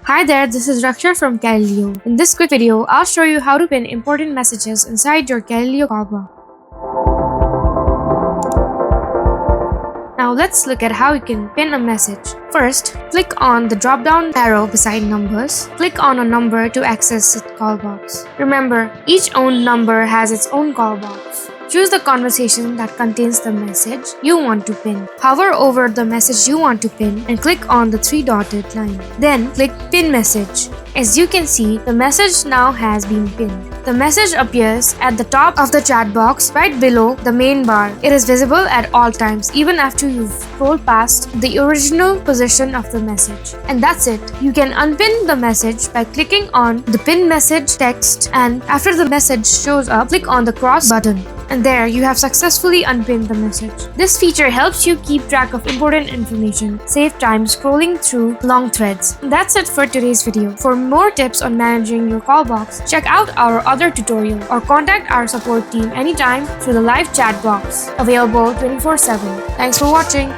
Hi there, this is Raksha from Calilio. In this quick video, I'll show you how to pin important messages inside your Calilio Call Box. Now let's look at how you can pin a message. First, click on the drop-down arrow beside numbers. Click on a number to access the call box. Remember, each owned number has its own call box. Choose the conversation that contains the message you want to pin. Hover over the message you want to pin and click on the three dotted line. Then click Pin Message. As you can see, the message now has been pinned. The message appears at the top of the chat box right below the main bar. It is visible at all times, even after you've scrolled past the original position of the message. And that's it. You can unpin the message by clicking on the pin message text, and after the message shows up, click on the cross button. And there, you have successfully unpinned the message. This feature helps you keep track of important information, save time scrolling through long threads. That's it for today's video. For more tips on managing your call box, check out our other tutorial or contact our support team anytime through the live chat box, available 24/7. Thanks for watching.